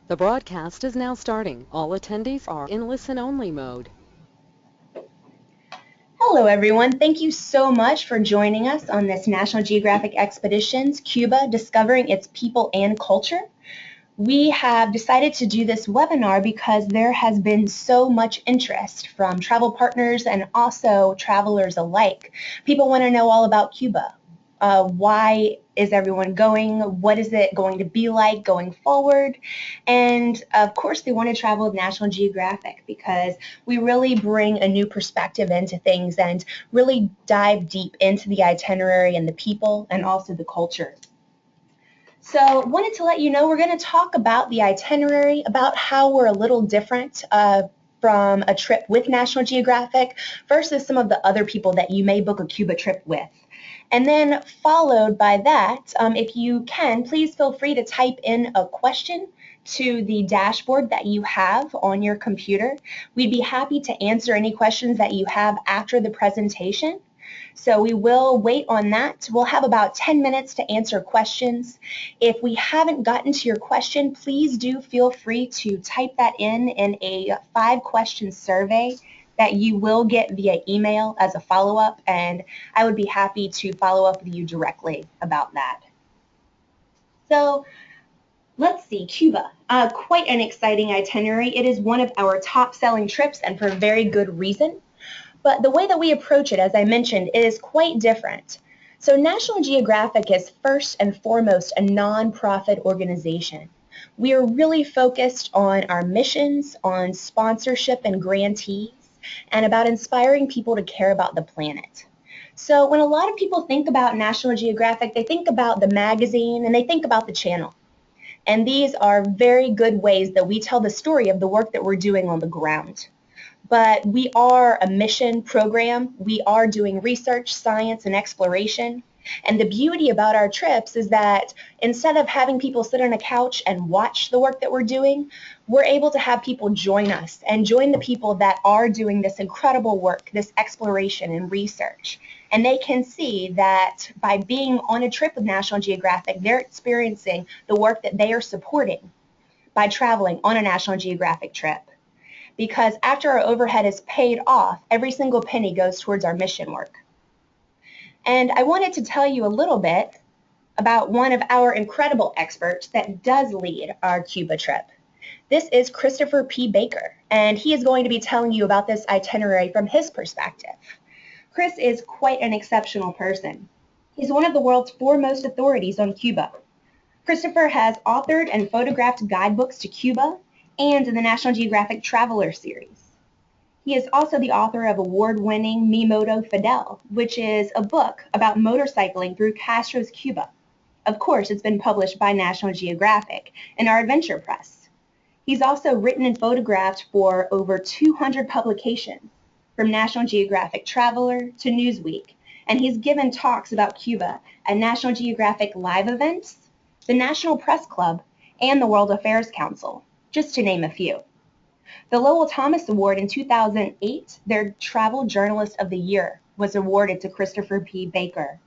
The broadcast is now starting. All attendees are in listen-only mode. Hello everyone, thank you so much for joining us on this National Geographic Expeditions, Cuba, Discovering Its People and Culture. We have decided to do this webinar because there has been so much interest from travel partners and also travelers alike. People want to know all about Cuba. Why is everyone going? What is it going to be like going forward? And of course, they want to travel with National Geographic because we really bring a new perspective into things and really dive deep into the itinerary and the people and also the culture. So wanted to let you know we're going to talk about the itinerary, about how we're a little different from a trip with National Geographic versus some of the other people that you may book a Cuba trip with. And then followed by that, if you can, please feel free to type in a question to the dashboard that you have on your computer. We'd be happy to answer any questions that you have after the presentation. So we will wait on that. We'll have about 10 minutes to answer questions. If we haven't gotten to your question, please do feel free to type that in a 5-question survey that you will get via email as a follow-up, and I would be happy to follow up with you directly about that. So let's see, Cuba, quite an exciting itinerary. It is one of our top-selling trips and for very good reason. But the way that we approach it, as I mentioned, is quite different. So National Geographic is first and foremost a nonprofit organization. We are really focused on our missions, on sponsorship and grantees, and about inspiring people to care about the planet. So when a lot of people think about National Geographic, they think about the magazine and they think about the channel. And these are very good ways that we tell the story of the work that we're doing on the ground. But we are a mission program. We are doing research, science, and exploration. And the beauty about our trips is that instead of having people sit on a couch and watch the work that we're doing, we're able to have people join us and join the people that are doing this incredible work, this exploration and research. And they can see that by being on a trip with National Geographic, they're experiencing the work that they are supporting by traveling on a National Geographic trip. Because after our overhead is paid off, every single penny goes towards our mission work. And I wanted to tell you a little bit about one of our incredible experts that does lead our Cuba trip. This is Christopher P. Baker, and he is going to be telling you about this itinerary from his perspective. Chris is quite an exceptional person. He's one of the world's foremost authorities on Cuba. Christopher has authored and photographed guidebooks to Cuba and in the National Geographic Traveler series. He is also the author of award-winning Mi Moto Fidel, which is a book about motorcycling through Castro's Cuba. Of course, it's been published by National Geographic in our Adventure Press. He's also written and photographed for over 200 publications, from National Geographic Traveler to Newsweek, and he's given talks about Cuba at National Geographic live events, the National Press Club, and the World Affairs Council, just to name a few. The Lowell Thomas Award in 2008, their Travel Journalist of the Year, was awarded to Christopher P. Baker.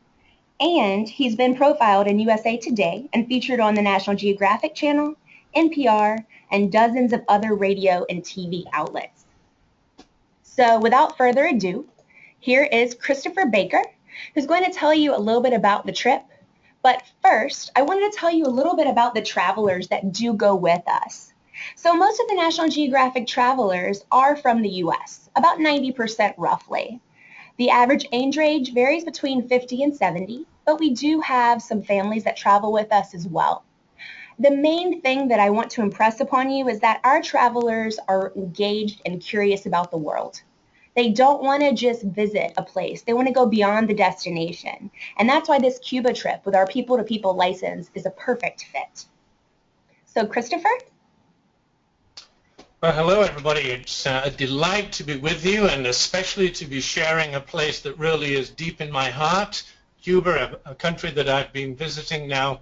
And he's been profiled in USA Today and featured on the National Geographic Channel, NPR, and dozens of other radio and TV outlets. So without further ado, here is Christopher Baker, who's going to tell you a little bit about the trip. But first, I wanted to tell you a little bit about the travelers that do go with us. So most of the National Geographic travelers are from the U.S., about 90% roughly. The average age range varies between 50 and 70, but we do have some families that travel with us as well. The main thing that I want to impress upon you is that our travelers are engaged and curious about the world. They don't want to just visit a place. They want to go beyond the destination. And that's why this Cuba trip with our people-to-people license is a perfect fit. So Christopher? Well, hello, everybody. It's a delight to be with you, and especially to be sharing a place that really is deep in my heart, Cuba, a country that I've been visiting now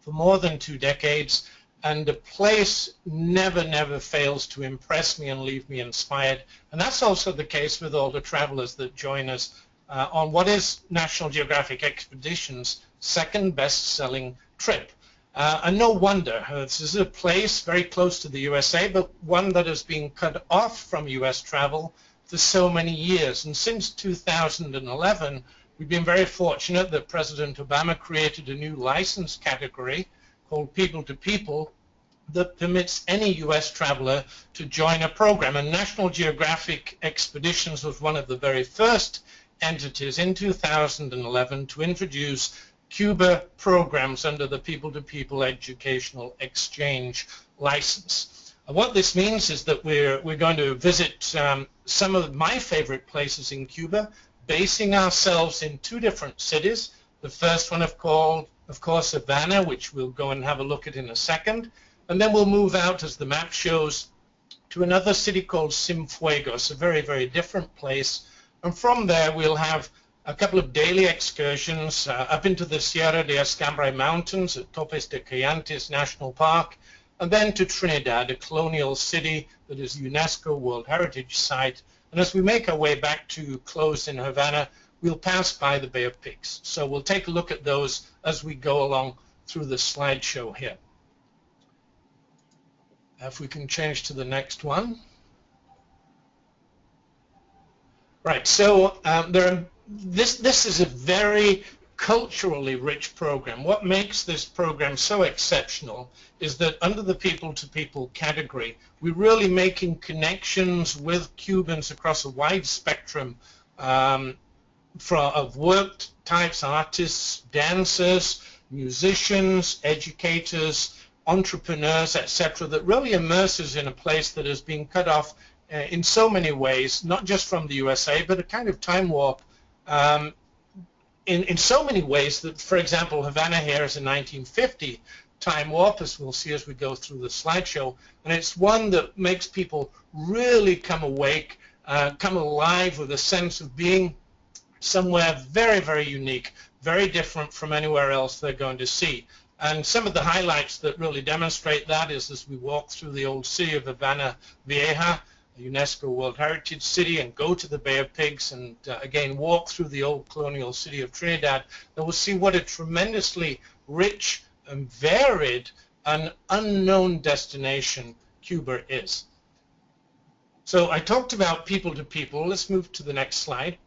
for more than 2 decades, and a place never fails to impress me and leave me inspired. And that's also the case with all the travelers that join us on what is National Geographic Expeditions' second best-selling trip. And no wonder. This is a place very close to the USA, but one that has been cut off from US travel for so many years. And since 2011, we've been very fortunate that President Obama created a new license category called People-to-People that permits any US traveler to join a program. And National Geographic Expeditions was one of the very first entities in 2011 to introduce Cuba programs under the People-to-People Educational Exchange license. What this means is that we're going to visit some of my favorite places in Cuba, basing ourselves in two different cities. The first one, of course, Havana, which we'll go and have a look at in a second. And then we'll move out, as the map shows, to another city called Cienfuegos, a very, very different place. And from there, we'll have a couple of daily excursions up into the Sierra de Escambray Mountains at Topes de Cayantes National Park, and then to Trinidad, a colonial city that is a UNESCO World Heritage Site. And as we make our way back to close in Havana, we'll pass by the Bay of Pigs. So we'll take a look at those as we go along through the slideshow here. If we can change to the next one. Right, so this is a very culturally rich program. What makes this program so exceptional is that under the people-to-people category, we're really making connections with Cubans across a wide spectrum of work types, artists, dancers, musicians, educators, entrepreneurs, etc., that really immerses in a place that has been cut off in so many ways, not just from the USA, but a kind of time warp in so many ways that, for example, Havana here is a 1950 time warp, as we'll see as we go through the slideshow, and it's one that makes people really come awake, come alive with a sense of being somewhere very, very unique, very different from anywhere else they're going to see. And some of the highlights that really demonstrate that is as we walk through the old city of Havana Vieja, a UNESCO World Heritage City, and go to the Bay of Pigs and again walk through the old colonial city of Trinidad, and we'll see what a tremendously rich and varied and unknown destination Cuba is. So I talked about people to people. Let's move to the next slide.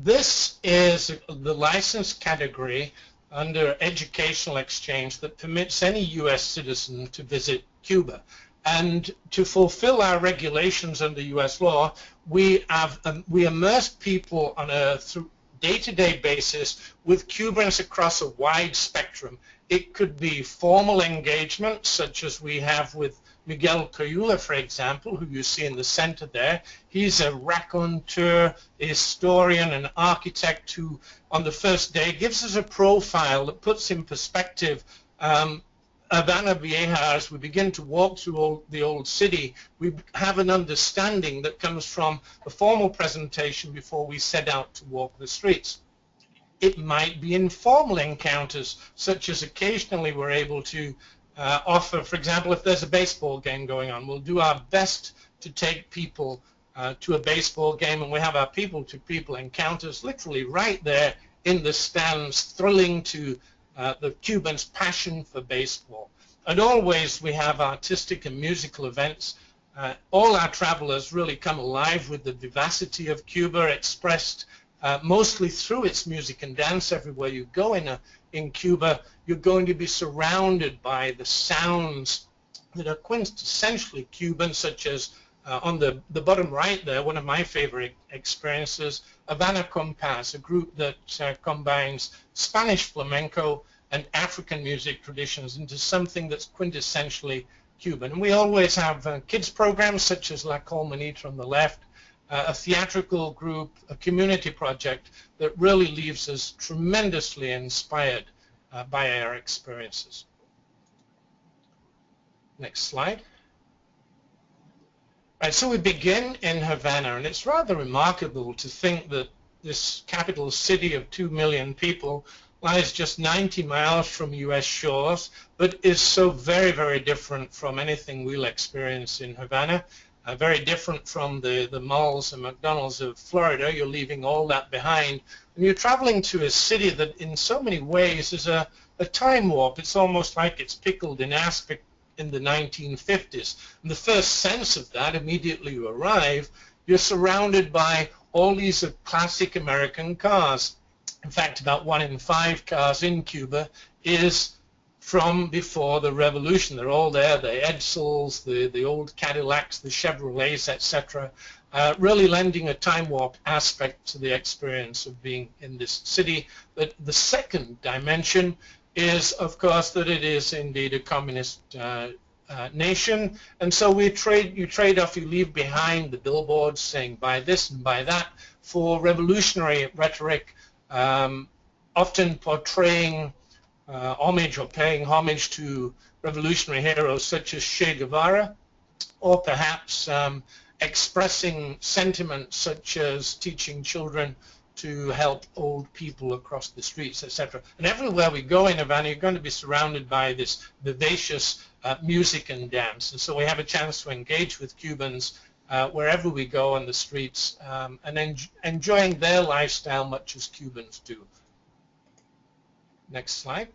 This is the license category under educational exchange that permits any U.S. citizen to visit Cuba. And to fulfill our regulations under U.S. law, we immerse people on a day-to-day basis with Cubans across a wide spectrum. It could be formal engagement, such as we have with Miguel Coyula, for example, who you see in the center there. He's a raconteur, a historian, an architect who, on the first day, gives us a profile that puts in perspective Havana Vieja. As we begin to walk through the old city, we have an understanding that comes from a formal presentation before we set out to walk the streets. It might be informal encounters, such as occasionally we're able to offer, for example, if there's a baseball game going on, we'll do our best to take people to a baseball game, and we have our people-to-people encounters literally right there in the stands, thrilling to the Cubans' passion for baseball. And always we have artistic and musical events. All our travelers really come alive with the vivacity of Cuba, expressed mostly through its music and dance. Everywhere you go in Cuba, you're going to be surrounded by the sounds that are quintessentially Cuban, such as on the bottom right there, one of my favorite experiences, Havana Compás, a group that combines Spanish flamenco and African music traditions into something that's quintessentially Cuban. And we always have kids programs such as La Colmenita on the left, a theatrical group, a community project that really leaves us tremendously inspired by our experiences. Next slide. Right, so we begin in Havana, and it's rather remarkable to think that this capital city of 2 million people lies just 90 miles from U.S. shores, but is so very, very different from anything we'll experience in Havana. very different from the malls and McDonald's of Florida. You're leaving all that behind, and you're traveling to a city that in so many ways is a time warp. It's almost like it's pickled in aspic in the 1950s. And the first sense of that, immediately you arrive, you're surrounded by all these classic American cars. In fact, about 1 in 5 cars in Cuba is from before the revolution. They're all there, the Edsels, the old Cadillacs, the Chevrolets, etc., really lending a time warp aspect to the experience of being in this city. But the second dimension is, of course, that it is indeed a communist nation, and so you trade off, you leave behind the billboards saying buy this and buy that for revolutionary rhetoric, often portraying homage or paying homage to revolutionary heroes such as Che Guevara, or perhaps expressing sentiments such as teaching children to help old people across the streets, etc. And everywhere we go in Havana, you're going to be surrounded by this vivacious music and dance. And so we have a chance to engage with Cubans wherever we go on the streets, and enjoying their lifestyle much as Cubans do. Next slide.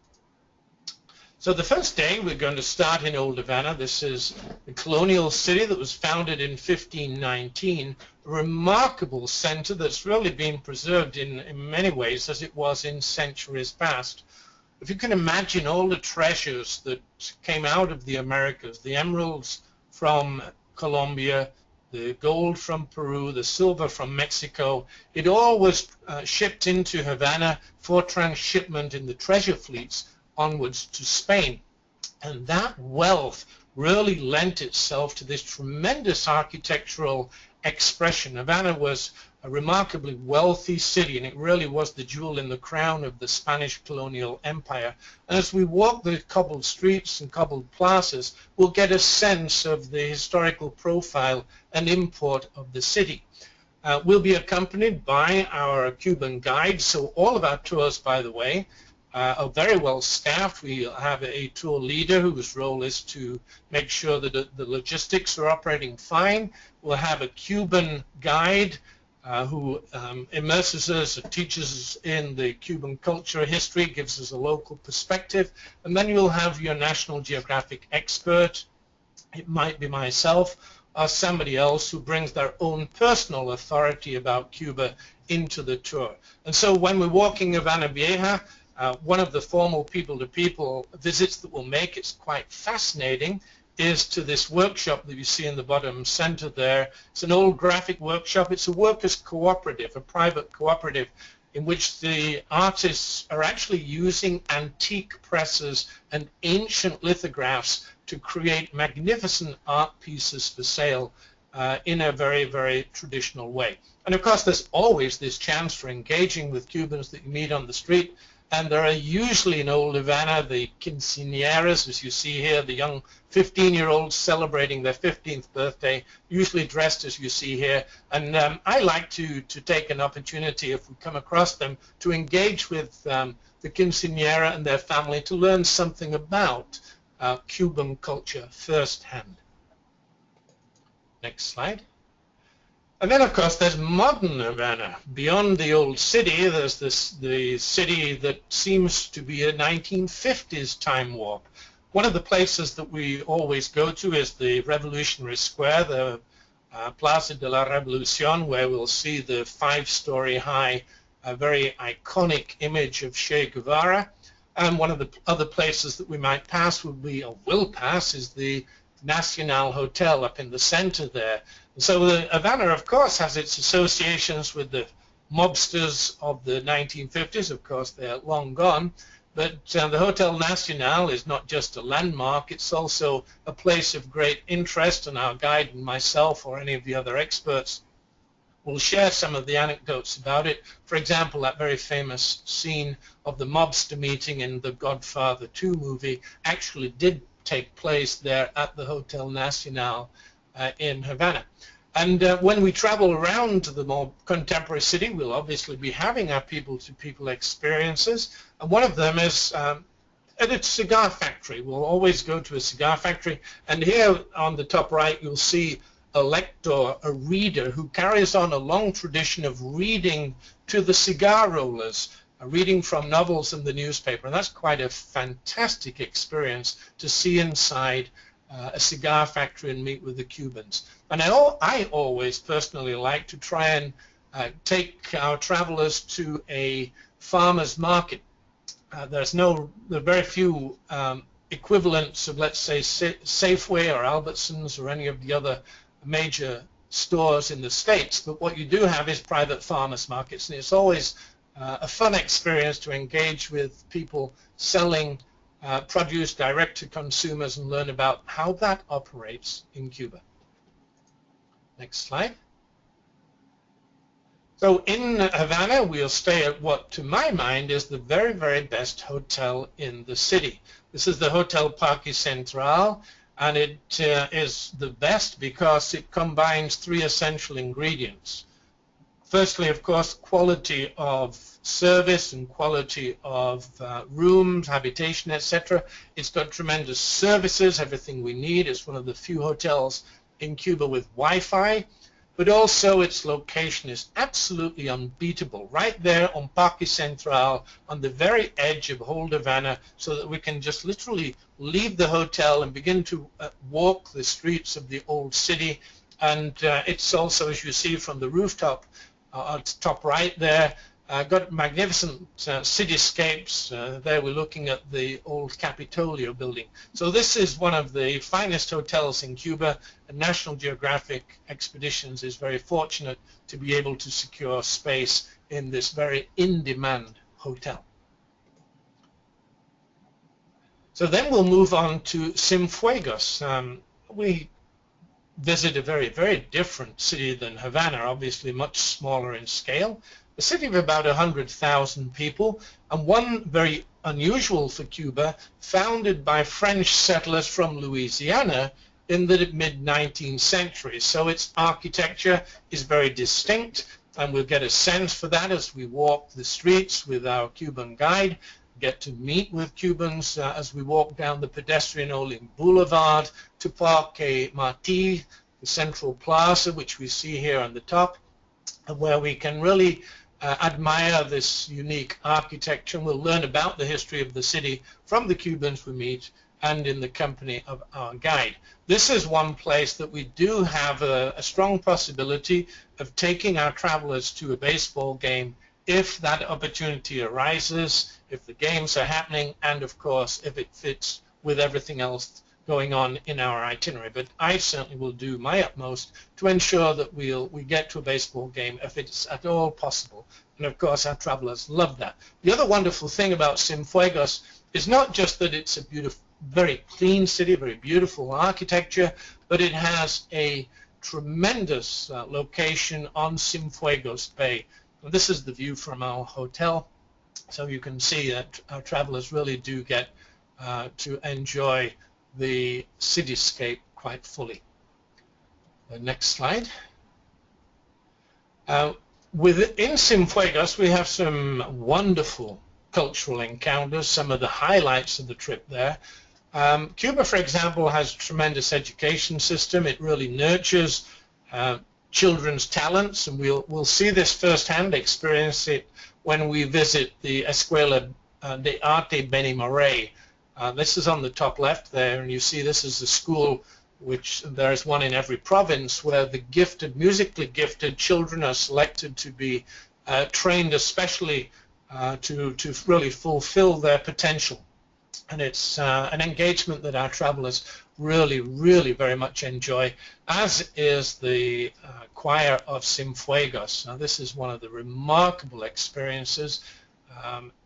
So the first day we're going to start in Old Havana. This is the colonial city that was founded in 1519, a remarkable center that's really been preserved in many ways as it was in centuries past. If you can imagine all the treasures that came out of the Americas, the emeralds from Colombia, the gold from Peru, the silver from Mexico, it all was shipped into Havana for transshipment in the treasure fleets onwards to Spain. And that wealth really lent itself to this tremendous architectural expression. Havana was a remarkably wealthy city, and it really was the jewel in the crown of the Spanish colonial empire. And as we walk the cobbled streets and cobbled plazas, we'll get a sense of the historical profile and import of the city. We'll be accompanied by our Cuban guide, so all of our tours, by the way, are very well staffed. We have a tour leader whose role is to make sure that the logistics are operating fine. We'll have a Cuban guide who immerses us, teaches us in the Cuban culture, history, gives us a local perspective. And then you'll have your National Geographic expert. It might be myself or somebody else who brings their own personal authority about Cuba into the tour. And so when we're walking Havana Vieja, one of the formal people-to-people visits that we'll make, it's quite fascinating, is to this workshop that you see in the bottom center there. It's an old graphic workshop. It's a workers' cooperative, a private cooperative, in which the artists are actually using antique presses and ancient lithographs to create magnificent art pieces for sale in a very, very traditional way. And of course, there's always this chance for engaging with Cubans that you meet on the street. And there are usually in Old Havana the quinceañeras, as you see here, the young 15-year-olds celebrating their 15th birthday, usually dressed as you see here. And I like to take an opportunity, if we come across them, to engage with the quinceañera and their family to learn something about Cuban culture firsthand. Next slide. And then, of course, there's modern Havana. Beyond the old city, there's the city that seems to be a 1950s time warp. One of the places that we always go to is the Revolutionary Square, the Plaza de la Revolución, where we'll see the 5-story high, very iconic image of Che Guevara. And one of the other places that we might pass would be, or will pass, is the National Hotel up in the center there. So the Havana, of course, has its associations with the mobsters of the 1950s. Of course, they're long gone. But the Hotel Nacional is not just a landmark. It's also a place of great interest, and our guide and myself or any of the other experts will share some of the anecdotes about it. For example, that very famous scene of the mobster meeting in the Godfather 2 movie actually did take place there at the Hotel Nacional in Havana. And when we travel around to the more contemporary city, we'll obviously be having our people-to-people experiences. And one of them is at a cigar factory. We'll always go to a cigar factory. And here on the top right, you'll see a lector, a reader who carries on a long tradition of reading to the cigar rollers, reading from novels in the newspaper. And that's quite a fantastic experience to see inside a cigar factory and meet with the Cubans. And I always personally like to try and take our travelers to a farmer's market. There are very few equivalents of, let's say, Safeway or Albertsons or any of the other major stores in the States, but what you do have is private farmers markets, and it's always a fun experience to engage with people selling produce direct to consumers and learn about how that operates in Cuba. Next slide. So in Havana, we'll stay at what, to my mind, is the very, very best hotel in the city. This is the Hotel Parque Central, and it is the best because it combines three essential ingredients. Firstly, of course, quality of service and quality of rooms, habitation, etc. It's got tremendous services, everything we need. It's one of the few hotels in Cuba with Wi-Fi. But also its location is absolutely unbeatable, right there on Parque Central, on the very edge of Old Havana, so that we can just literally leave the hotel and begin to walk the streets of the old city. And it's also, as you see from the rooftop, top right there, got magnificent cityscapes. There we're looking at the old Capitolio building. So this is one of the finest hotels in Cuba, and National Geographic Expeditions is very fortunate to be able to secure space in this very in-demand hotel. So then we'll move on to Cienfuegos. We visit a very, very different city than Havana, obviously much smaller in scale. A city of about 100,000 people, and one very unusual for Cuba, founded by French settlers from Louisiana in the mid-19th century. So its architecture is very distinct, and we'll get a sense for that as we walk the streets with our Cuban guide, get to meet with Cubans as we walk down the pedestrian-only boulevard to Parque Martí, the central plaza, which we see here on the top, where we can really admire this unique architecture. We'll learn about the history of the city from the Cubans we meet and in the company of our guide. This is one place that we do have a strong possibility of taking our travelers to a baseball game if that opportunity arises, if the games are happening, and of course if it fits with everything else going on in our itinerary. But I certainly will do my utmost to ensure that we get to a baseball game if it's at all possible. And of course our travelers love that. The other wonderful thing about Cienfuegos is not just that it's a beautiful, very clean city, very beautiful architecture, but it has a tremendous location on Cienfuegos Bay. And this is the view from our hotel, so you can see that our travelers really do get to enjoy the cityscape quite fully. The next slide. Within Cienfuegos, we have some wonderful cultural encounters, some of the highlights of the trip there. Cuba, for example, has a tremendous education system. It really nurtures children's talents, and we'll see this firsthand, experience it when we visit the Escuela de Arte Benimoré. This is on the top left there, and you see this is the school, which there is one in every province, where the gifted, musically gifted children are selected to be trained especially to really fulfill their potential. And it's an engagement that our travelers really, really very much enjoy, as is the choir of Cienfuegos. Now this is one of the remarkable experiences.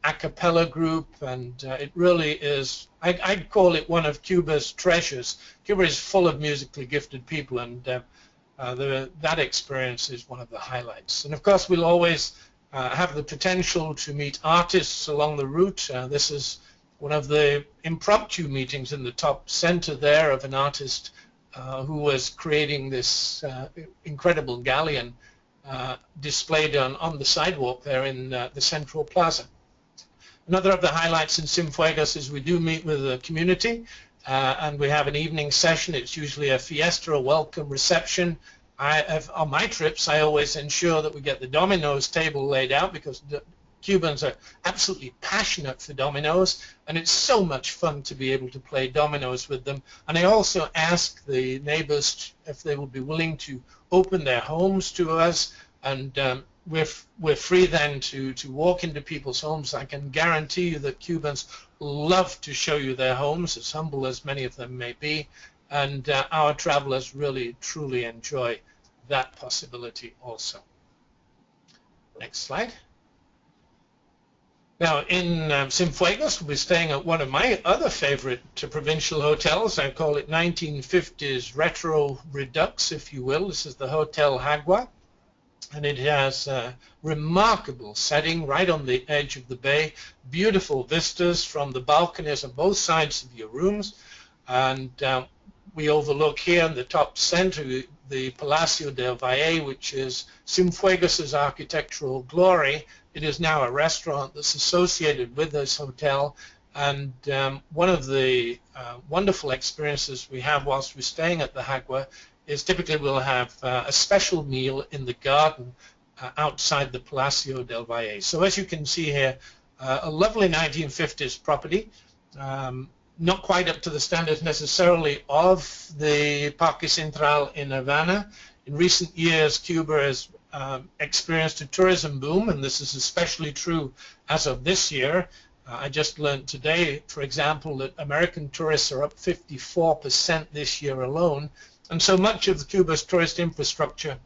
A cappella group, and it really is, I'd call it one of Cuba's treasures. Cuba is full of musically gifted people, and that experience is one of the highlights. And of course we'll always have the potential to meet artists along the route. This is one of the impromptu meetings in the top center there of an artist who was creating this incredible galleon displayed on the sidewalk there in the central plaza. Another of the highlights in Cienfuegos is we do meet with the community. and we have an evening session. It's usually a fiesta, a welcome reception. On my trips, I always ensure that we get the dominoes table laid out because the Cubans are absolutely passionate for dominoes, and it's so much fun to be able to play dominoes with them. And I also ask the neighbors if they would be willing to open their homes to us, and we're free then to walk into people's homes. I can guarantee you that Cubans love to show you their homes, as humble as many of them may be, and our travelers really, truly enjoy that possibility also. Next slide. Now, in Cienfuegos, we'll be staying at one of my other favorite provincial hotels. I call it 1950s retro redux, if you will. This is the Hotel Hagwa, and it has a remarkable setting right on the edge of the bay, beautiful vistas from the balconies on both sides of your rooms, and we overlook here in the top center the Palacio del Valle, which is Cienfuegos' architectural glory. It is now a restaurant that's associated with this hotel, and one of the wonderful experiences we have whilst we're staying at the Hagwa is typically we'll have a special meal in the garden outside the Palacio del Valle. So as you can see here, a lovely 1950s property, not quite up to the standards necessarily of the Parque Central in Havana. In recent years, Cuba has experienced a tourism boom, and this is especially true as of this year. I just learned today, for example, that American tourists are up 54% this year alone, and so much of Cuba's tourist infrastructure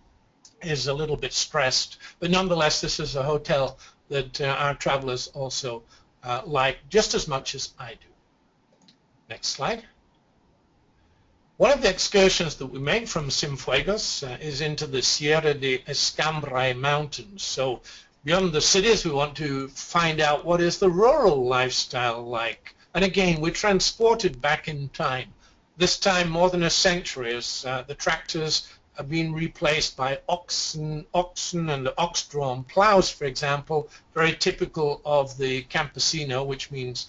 is a little bit stressed. But nonetheless, this is a hotel that our travelers also like just as much as I do. Next slide. One of the excursions that we make from Cienfuegos is into the Sierra de Escambray Mountains. So beyond the cities, we want to find out what is the rural lifestyle like. And again, we're transported back in time. This time more than a century, as the tractors have been replaced by oxen and ox-drawn plows, for example, very typical of the campesino, which means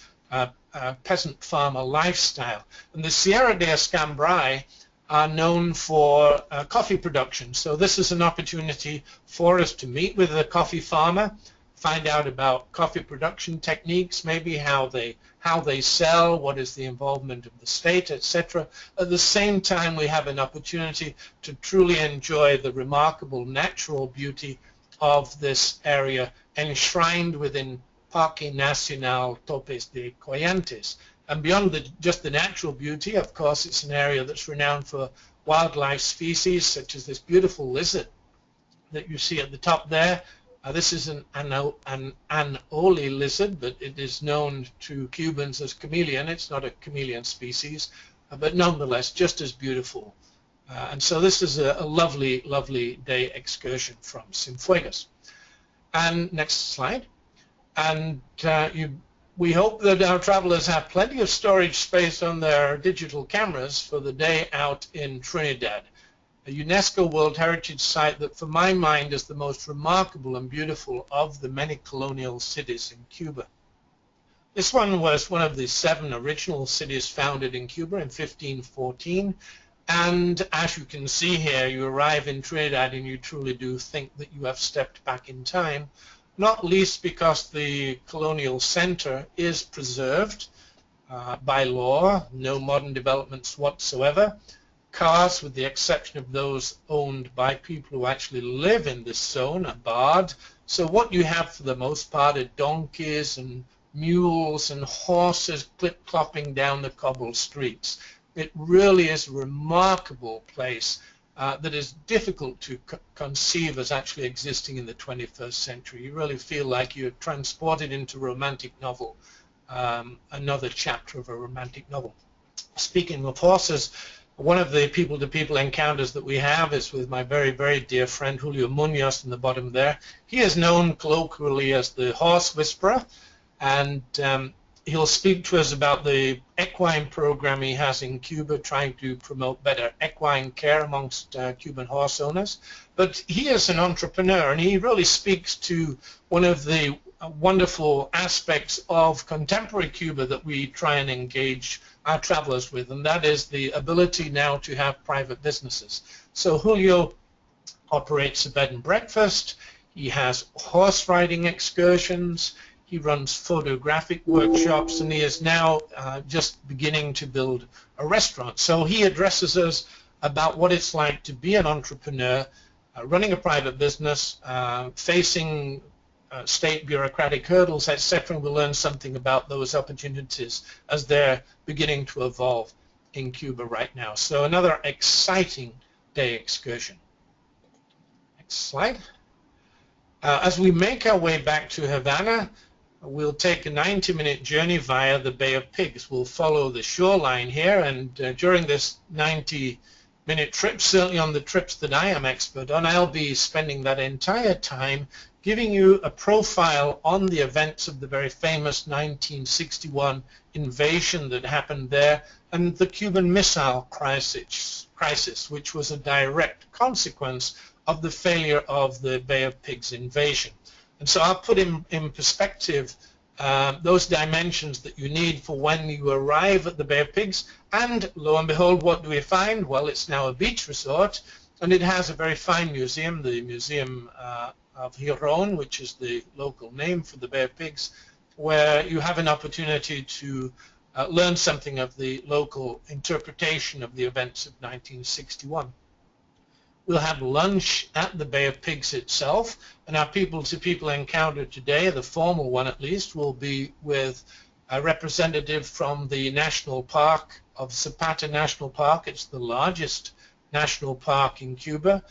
peasant farmer lifestyle. And the Sierra de Escambray are known for coffee production. So this is an opportunity for us to meet with a coffee farmer, find out about coffee production techniques, maybe how they sell, what is the involvement of the state, etc. At the same time, we have an opportunity to truly enjoy the remarkable natural beauty of this area enshrined within Parque Nacional Topes de Coyantes. And beyond just the natural beauty, of course, it's an area that's renowned for wildlife species, such as this beautiful lizard that you see at the top there. This is an Anole lizard, but it is known to Cubans as chameleon. It's not a chameleon species, but nonetheless just as beautiful. And so this is a lovely, lovely day excursion from Cienfuegos. And next slide. And we hope that our travelers have plenty of storage space on their digital cameras for the day out in Trinidad, a UNESCO World Heritage Site that, for my mind, is the most remarkable and beautiful of the many colonial cities in Cuba. This one was one of the 7 original cities founded in Cuba in 1514, and as you can see here, you arrive in Trinidad and you truly do think that you have stepped back in time, not least because the colonial center is preserved by law, no modern developments whatsoever. Cars, with the exception of those owned by people who actually live in this zone, are barred. So what you have for the most part are donkeys and mules and horses clip-clopping down the cobbled streets. It really is a remarkable place that is difficult to conceive as actually existing in the 21st century. You really feel like you're transported into a romantic novel, another chapter of a romantic novel. Speaking of horses, one of the people-to-people encounters that we have is with my very, very dear friend Julio Munoz in the bottom there. He is known colloquially as the horse whisperer, and he'll speak to us about the equine program he has in Cuba, trying to promote better equine care amongst Cuban horse owners. But he is an entrepreneur, and he really speaks to one of the wonderful aspects of contemporary Cuba that we try and engage our travelers with, and that is the ability now to have private businesses. So Julio operates a bed and breakfast. He has horse riding excursions. He runs photographic workshops, and he is now just beginning to build a restaurant. So he addresses us about what it's like to be an entrepreneur, running a private business, facing state bureaucratic hurdles, etc. We'll learn something about those opportunities as they're beginning to evolve in Cuba right now. So another exciting day excursion. Next slide. As we make our way back to Havana, we'll take a 90-minute journey via the Bay of Pigs. We'll follow the shoreline here, and during this 90-minute trip, certainly on the trips that I am expert on, I'll be spending that entire time giving you a profile on the events of the very famous 1961 invasion that happened there and the Cuban Missile Crisis, which was a direct consequence of the failure of the Bay of Pigs invasion. And so I'll put in perspective those dimensions that you need for when you arrive at the Bay of Pigs. And lo and behold, what do we find? Well, it's now a beach resort, and it has a very fine museum, the Museum of Giron, which is the local name for the Bay of Pigs, where you have an opportunity to learn something of the local interpretation of the events of 1961. We'll have lunch at the Bay of Pigs itself, and our people-to-people encounter today, the formal one at least, will be with a representative from the National Park of Zapata National Park. It's the largest national park in Cuba.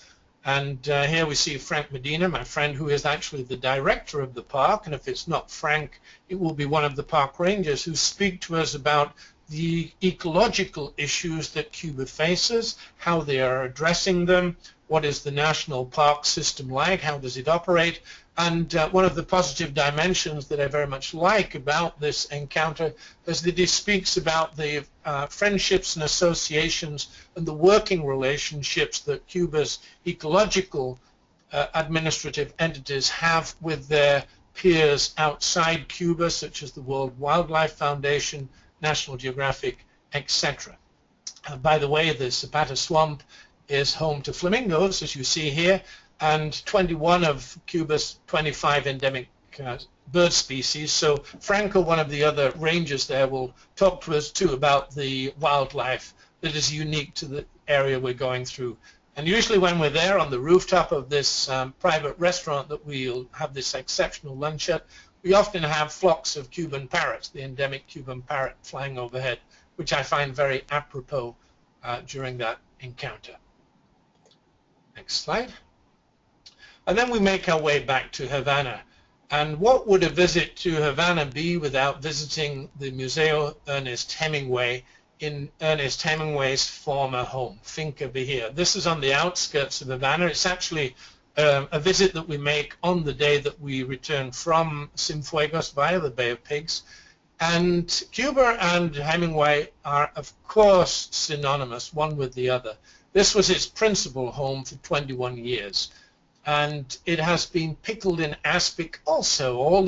And here we see Frank Medina, my friend, who is actually the director of the park. And if it's not Frank, it will be one of the park rangers who speak to us about the ecological issues that Cuba faces, how they are addressing them, what is the national park system like, how does it operate, and one of the positive dimensions that I very much like about this encounter is that he speaks about the friendships and associations and the working relationships that Cuba's ecological administrative entities have with their peers outside Cuba, such as the World Wildlife Foundation, National Geographic, etc. By the way, the Zapata Swamp is home to flamingos, as you see here, and 21 of Cuba's 25 endemic bird species. So Franco, one of the other rangers there, will talk to us too about the wildlife that is unique to the area we're going through. And usually when we're there on the rooftop of this private restaurant that we'll have this exceptional lunch at, we often have flocks of Cuban parrots, the endemic Cuban parrot, flying overhead, which I find very apropos during that encounter. Next slide. And then we make our way back to Havana. And what would a visit to Havana be without visiting the Museo Ernest Hemingway in Ernest Hemingway's former home, Finca Bahia. This is on the outskirts of Havana. It's actually a visit that we make on the day that we return from Cienfuegos via the Bay of Pigs. And Cuba and Hemingway are, of course, synonymous, one with the other. This was its principal home for 21 years. And it has been pickled in aspic also. All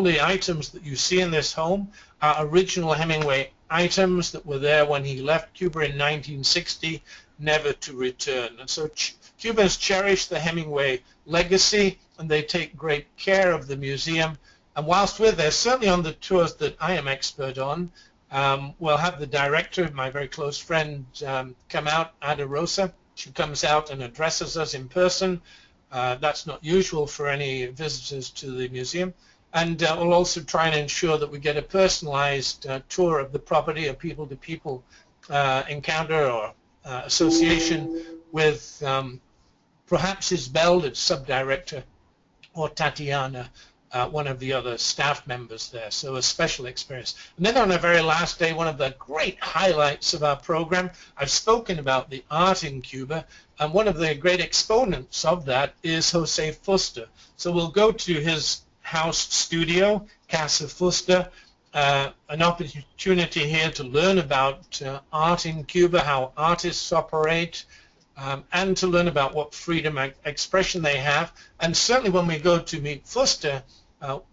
the items that you see in this home are original Hemingway items that were there when he left Cuba in 1960, never to return. And so Cubans cherish the Hemingway legacy, and they take great care of the museum. And whilst we're there, certainly on the tours that I am expert on, we'll have the director, my very close friend, come out, Ada Rosa. She comes out and addresses us in person. That's not usual for any visitors to the museum. And we'll also try and ensure that we get a personalized tour of the property, a people-to-people encounter or association with perhaps Isabel, the sub-director, or Tatiana, one of the other staff members there. So a special experience. And then on the very last day, one of the great highlights of our program, I've spoken about the art in Cuba, and one of the great exponents of that is Jose Fuster. So we'll go to his house studio, Casa Fuster, an opportunity here to learn about art in Cuba, how artists operate, and to learn about what freedom of expression they have. And certainly when we go to meet Fuster,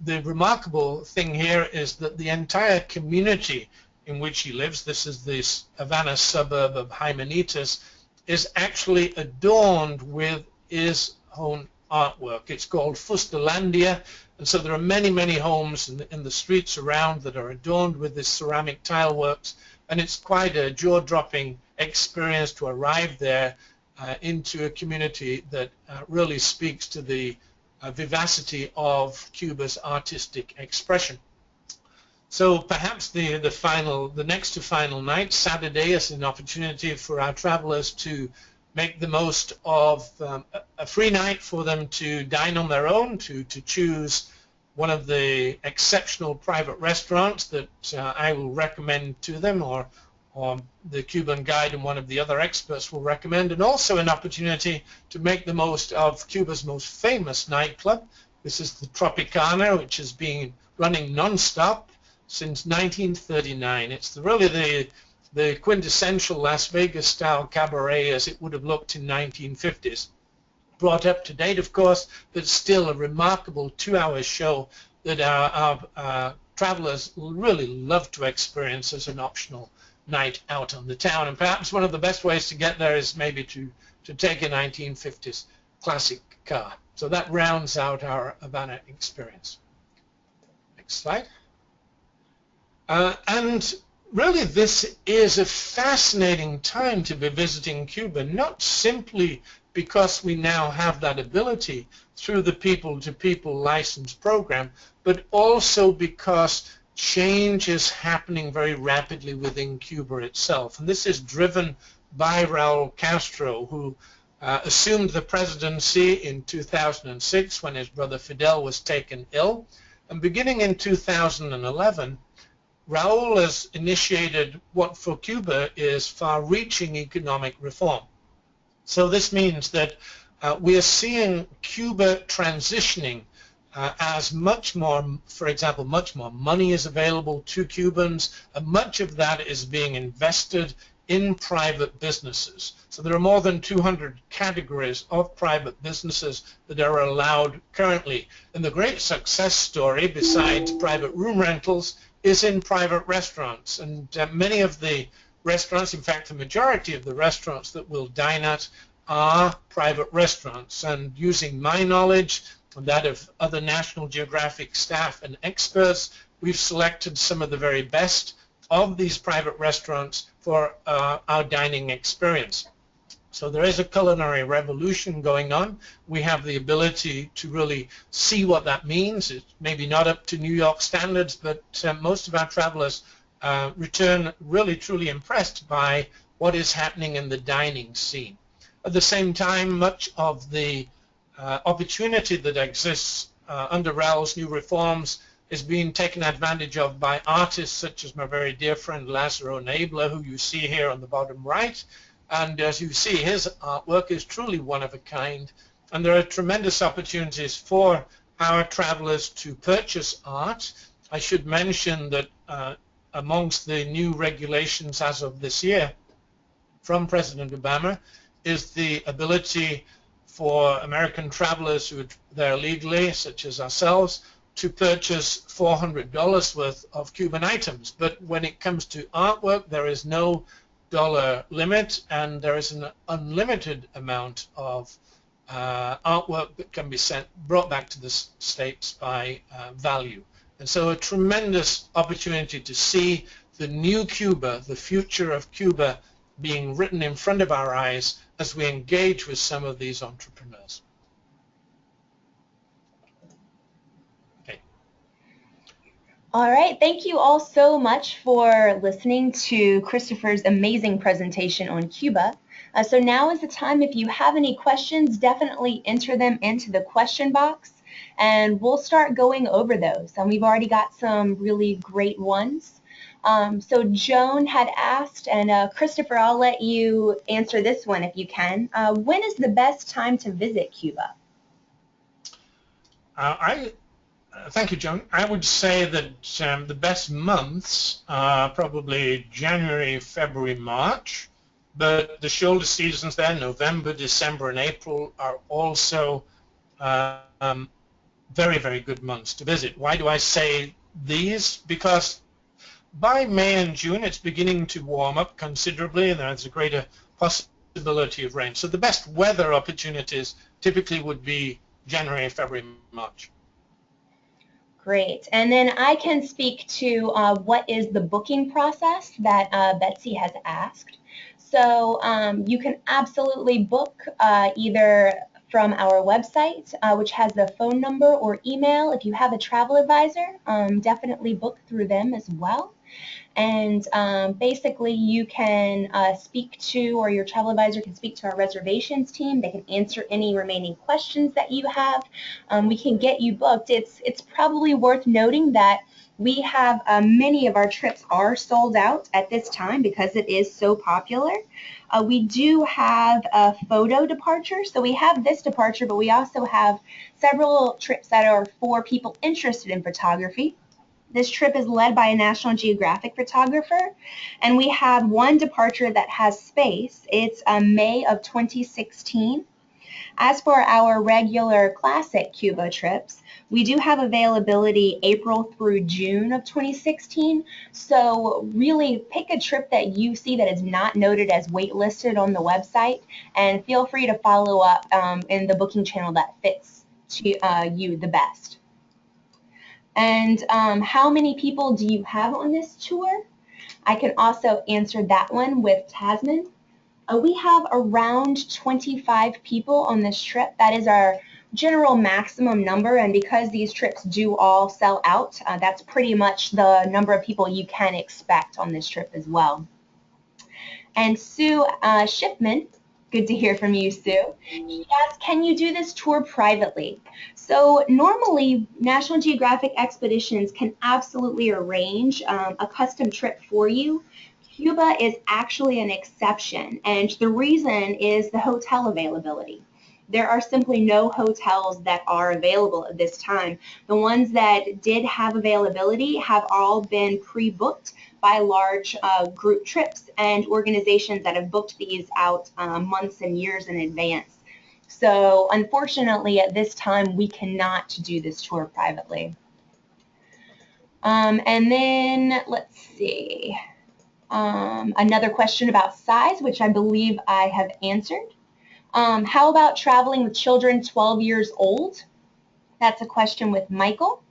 the remarkable thing here is that the entire community in which he lives, this is the Havana suburb of Jimenitas, is actually adorned with his own artwork. It's called Fustalandia, and so there are many, many homes in the streets around that are adorned with this ceramic tile works, and it's quite a jaw-dropping experience to arrive there into a community that really speaks to the vivacity of Cuba's artistic expression. So perhaps the next to final night, Saturday, is an opportunity for our travelers to make the most of a free night for them to dine on their own, to choose one of the exceptional private restaurants that I will recommend to them, or the Cuban guide and one of the other experts will recommend, and also an opportunity to make the most of Cuba's most famous nightclub. This is the Tropicana, which has been running non-stop since 1939. It's really the quintessential Las Vegas-style cabaret as it would have looked in 1950s. Brought up to date, of course, but still a remarkable 2-hour show that our travelers really love to experience as an optional night out on the town. And perhaps one of the best ways to get there is maybe to take a 1950s classic car. So that rounds out our Havana experience. Next slide. And really this is a fascinating time to be visiting Cuba, not simply because we now have that ability through the People-to-People license program, but also because change is happening very rapidly within Cuba itself. And this is driven by Raul Castro, who assumed the presidency in 2006 when his brother Fidel was taken ill. And beginning in 2011, Raul has initiated what for Cuba is far-reaching economic reform. So this means that we are seeing Cuba transitioning as much more, for example, much more money is available to Cubans, and much of that is being invested in private businesses. So there are more than 200 categories of private businesses that are allowed currently. And the great success story, besides private room rentals, is in private restaurants. And many of the restaurants, in fact the majority of the restaurants that we'll dine at, are private restaurants. And using my knowledge and that of other National Geographic staff and experts, we've selected some of the very best of these private restaurants for our dining experience. So there is a culinary revolution going on. We have the ability to really see what that means. It's maybe not up to New York standards, but most of our travelers return really truly impressed by what is happening in the dining scene. At the same time, much of the opportunity that exists under Raul's new reforms is being taken advantage of by artists such as my very dear friend Lazaro Nabla, who you see here on the bottom right. And as you see, his artwork is truly one of a kind. And there are tremendous opportunities for our travelers to purchase art. I should mention that amongst the new regulations as of this year from President Obama is the ability for American travelers who are there legally, such as ourselves, to purchase $400 worth of Cuban items. But when it comes to artwork, there is no dollar limit, and there is an unlimited amount of artwork that can be brought back to the States by value. And so a tremendous opportunity to see the new Cuba, the future of Cuba, being written in front of our eyes as we engage with some of these entrepreneurs. Okay. All right, thank you all so much for listening to Christopher's amazing presentation on Cuba. So now is the time, if you have any questions, definitely enter them into the question box, and we'll start going over those. And we've already got some really great ones. So Joan had asked, and Christopher, I'll let you answer this one if you can. When is the best time to visit Cuba? Thank you, Joan. I would say that the best months are probably January, February, March, but the shoulder seasons there, November, December, and April, are also very, very good months to visit. Why do I say these? Because by May and June, it's beginning to warm up considerably, and there's a greater possibility of rain. So the best weather opportunities typically would be January, February, March. Great. And then I can speak to what is the booking process that Betsy has asked. So you can absolutely book either from our website, which has the phone number or email. If you have a travel advisor, definitely book through them as well. And basically you can speak to, or your travel advisor can speak to our reservations team. They can answer any remaining questions that you have. We can get you booked. It's probably worth noting that we have many of our trips are sold out at this time because it is so popular. We do have a photo departure, so we have this departure, but we also have several trips that are for people interested in photography. This trip is led by a National Geographic photographer, and we have one departure that has space. It's May of 2016. As for our regular classic Cuba trips, we do have availability April through June of 2016. So really pick a trip that you see that is not noted as waitlisted on the website, and feel free to follow up in the booking channel that fits to you the best. And how many people do you have on this tour? I can also answer that one with Tasman. We have around 25 people on this trip. That is our general maximum number, and because these trips do all sell out, that's pretty much the number of people you can expect on this trip as well. And Sue Shipman, good to hear from you, Sue. She asked, can you do this tour privately? So normally, National Geographic Expeditions can absolutely arrange a custom trip for you. Cuba is actually an exception, and the reason is the hotel availability. There are simply no hotels that are available at this time. The ones that did have availability have all been pre-booked by large group trips and organizations that have booked these out months and years in advance. So unfortunately at this time we cannot do this tour privately. And then let's see, another question about size, which I believe I have answered. How about traveling with children 12 years old? That's a question with Michael.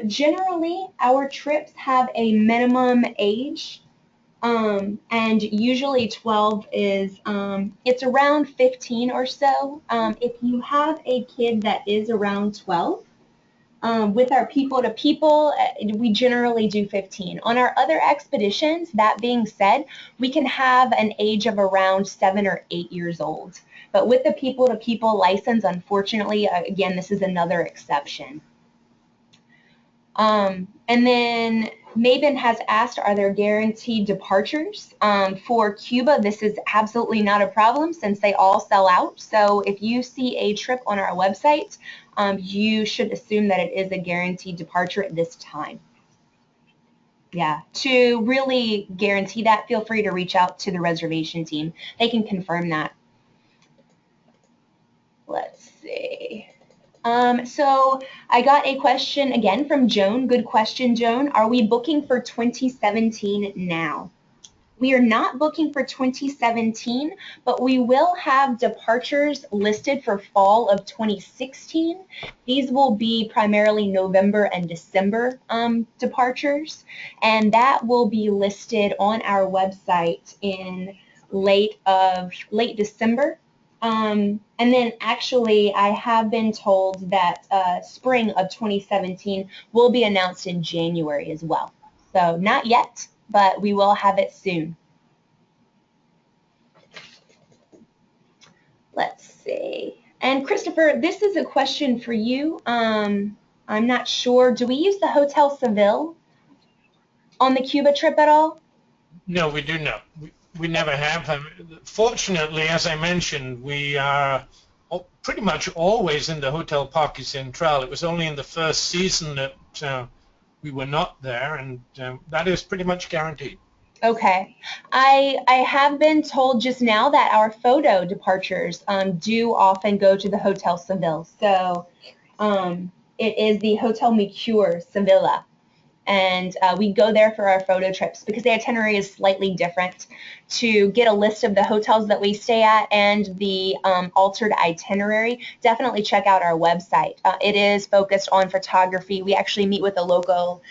Generally, our trips have a minimum age, and usually 12 is, it's around 15 or so. If you have a kid that is around 12, with our people-to-people, we generally do 15. On our other expeditions, that being said, we can have an age of around 7 or 8 years old. But with the people-to-people license, unfortunately, again, this is another exception. And then Mabin has asked, are there guaranteed departures? For Cuba, this is absolutely not a problem since they all sell out. So if you see a trip on our website, you should assume that it is a guaranteed departure at this time. Yeah, to really guarantee that, feel free to reach out to the reservation team. They can confirm that. Let's see. So I got a question again from Joan. Good question, Joan. Are we booking for 2017 now? We are not booking for 2017, but we will have departures listed for fall of 2016. These will be primarily November and December departures, and that will be listed on our website in late December. And then actually I have been told that spring of 2017 will be announced in January as well. So not yet, but we will have it soon. Let's see. And Christopher, this is a question for you. I'm not sure. Do we use the Hotel Seville on the Cuba trip at all? No, we do not. We never have. Fortunately, as I mentioned, we are pretty much always in the Hotel Parque Central. It was only in the first season that we were not there, and that is pretty much guaranteed. Okay. I have been told just now that our photo departures do often go to the Hotel Seville. So it is the Hotel Mercure Sevilla. and we go there for our photo trips because the itinerary is slightly different. To get a list of the hotels that we stay at and the altered itinerary, definitely check out our website. It is focused on photography. We actually meet with a local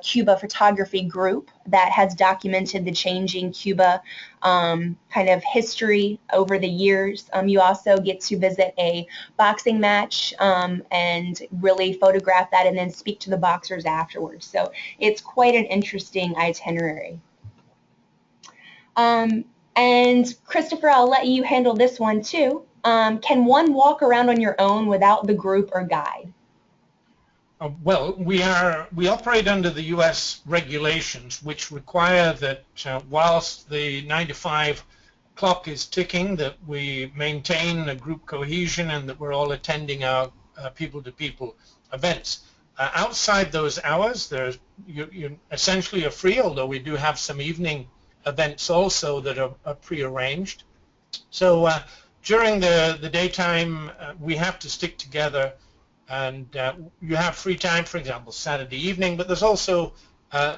Cuba photography group that has documented the changing Cuba kind of history over the years. You also get to visit a boxing match and really photograph that and then speak to the boxers afterwards. So it's quite an interesting itinerary. And Christopher, I'll let you handle this one too. Can one walk around on your own without the group or guide? Well, we operate under the U.S. regulations, which require that whilst the 9 to 5 clock is ticking, that we maintain a group cohesion and that we're all attending our people-to-people events. Outside those hours, you essentially are free, although we do have some evening events also that are prearranged. So during the daytime, we have to stick together, and you have free time, for example, Saturday evening, but there's also,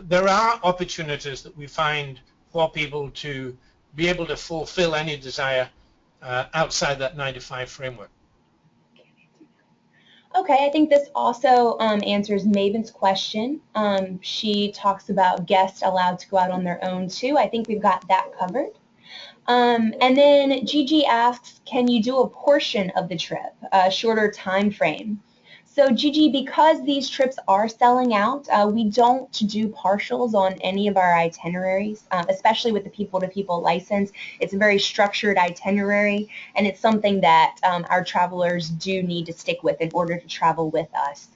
there are opportunities that we find for people to be able to fulfill any desire outside that 9 to 5 framework. Okay, I think this also answers Maven's question. She talks about guests allowed to go out on their own too. I think we've got that covered. And then Gigi asks, can you do a portion of the trip, a shorter time frame? So Gigi, because these trips are selling out, we don't do partials on any of our itineraries, especially with the people-to-people license. It's a very structured itinerary, and it's something that our travelers do need to stick with in order to travel with us.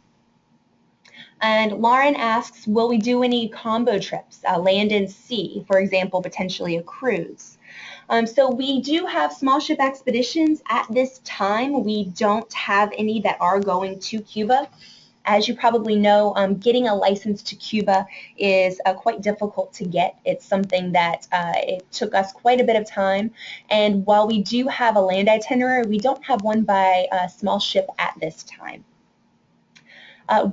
And Lauren asks, will we do any combo trips, land and sea, for example, potentially a cruise? So we do have small ship expeditions. At this time, we don't have any that are going to Cuba. As you probably know, getting a license to Cuba is quite difficult to get. It's something that it took us quite a bit of time. And while we do have a land itinerary, we don't have one by small ship at this time.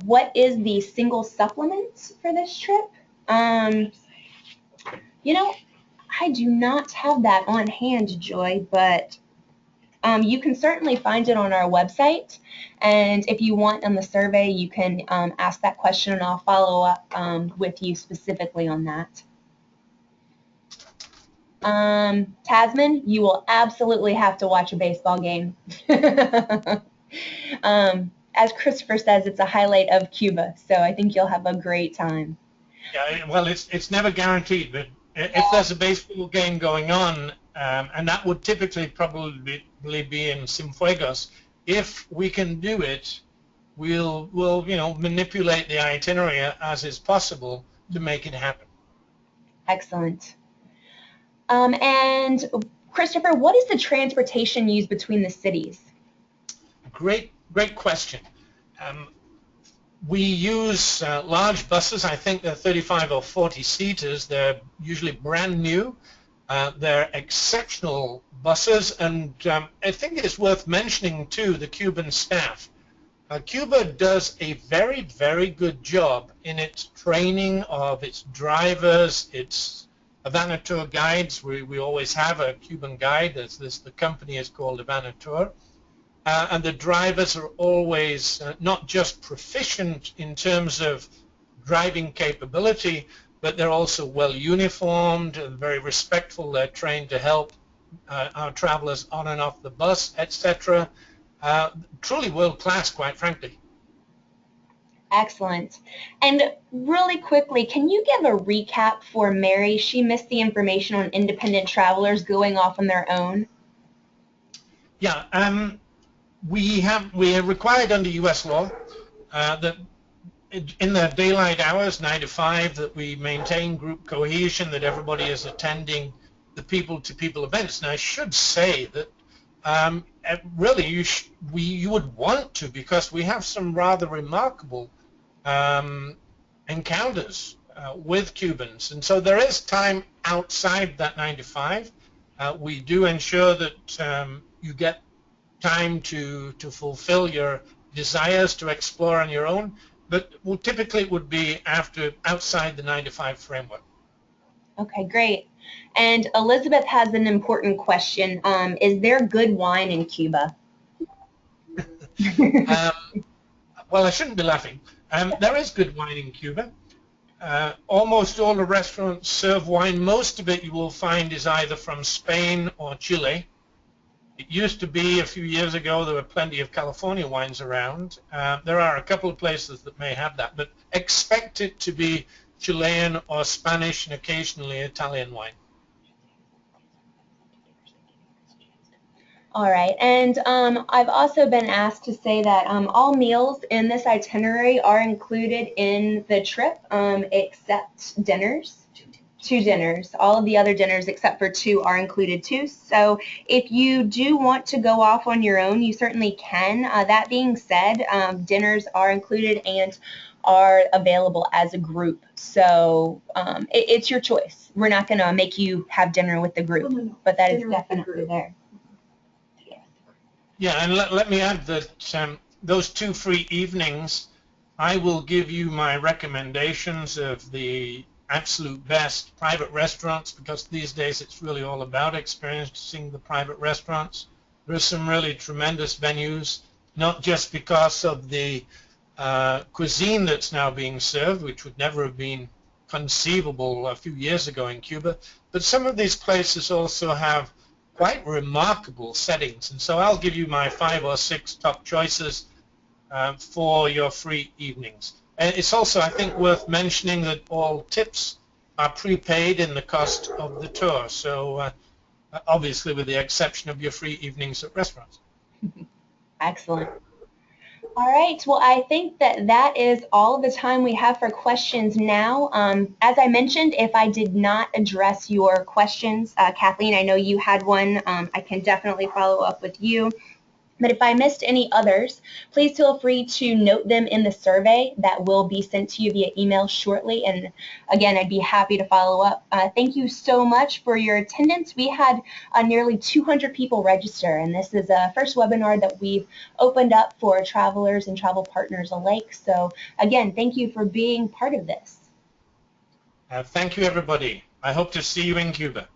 What is the single supplement for this trip? You know, I do not have that on hand, Joy, but you can certainly find it on our website. And if you want on the survey, you can ask that question and I'll follow up with you specifically on that. Tasman, you will absolutely have to watch a baseball game. As Christopher says, it's a highlight of Cuba, so I think you'll have a great time. Yeah, well, it's never guaranteed, but if there's a baseball game going on, and that would typically probably be in Cienfuegos, if we can do it, we'll manipulate the itinerary as is possible to make it happen. Excellent. And Christopher, what is the transportation used between the cities? Great question. We use large buses. I think they're 35 or 40 seaters. They're usually brand new. They're exceptional buses, and I think it's worth mentioning too the Cuban staff. Cuba does a very, very good job in its training of its drivers, its Havana tour guides. We always have a Cuban guide. The company is called Havana Tour. And the drivers are always not just proficient in terms of driving capability, but they're also well uniformed, very respectful. They're trained to help our travelers on and off the bus, etc. Truly world class, quite frankly. Excellent. And really quickly, can you give a recap for Mary? She missed the information on independent travelers going off on their own. Yeah. We are required under U.S. law that in the daylight hours, 9 to 5, that we maintain group cohesion, that everybody is attending the people-to-people events. And I should say that really you would want to, because we have some rather remarkable encounters with Cubans. And so there is time outside that 9 to 5. We do ensure that you get time to fulfill your desires to explore on your own, but well, typically it would be outside the 9 to 5 framework. Okay, great. And Elizabeth has an important question. Is there good wine in Cuba? Well, I shouldn't be laughing. There is good wine in Cuba. Almost all the restaurants serve wine. Most of it you will find is either from Spain or Chile. It used to be a few years ago there were plenty of California wines around. There are a couple of places that may have that, but expect it to be Chilean or Spanish and occasionally Italian wine. All right, and I've also been asked to say that all meals in this itinerary are included in the trip except dinners. 2 dinners. All of the other dinners except for 2 are included too. So if you do want to go off on your own, you certainly can. That being said, dinners are included and are available as a group. So it's your choice. We're not going to make you have dinner with the group, but that is definitely there. Yeah, and let me add that those 2 free evenings, I will give you my recommendations of the absolute best private restaurants, because these days it's really all about experiencing the private restaurants. There are some really tremendous venues, not just because of the cuisine that's now being served, which would never have been conceivable a few years ago in Cuba, but some of these places also have quite remarkable settings. And so I'll give you my 5 or 6 top choices for your free evenings. And it's also, I think, worth mentioning that all tips are prepaid in the cost of the tour. So obviously with the exception of your free evenings at restaurants. Excellent. All right, well, I think that is all the time we have for questions now. As I mentioned, if I did not address your questions, Kathleen, I know you had one. I can definitely follow up with you. But if I missed any others, please feel free to note them in the survey that will be sent to you via email shortly. And again, I'd be happy to follow up. Thank you so much for your attendance. We had nearly 200 people register, and this is a first webinar that we've opened up for travelers and travel partners alike. So again, thank you for being part of this. Thank you, everybody. I hope to see you in Cuba.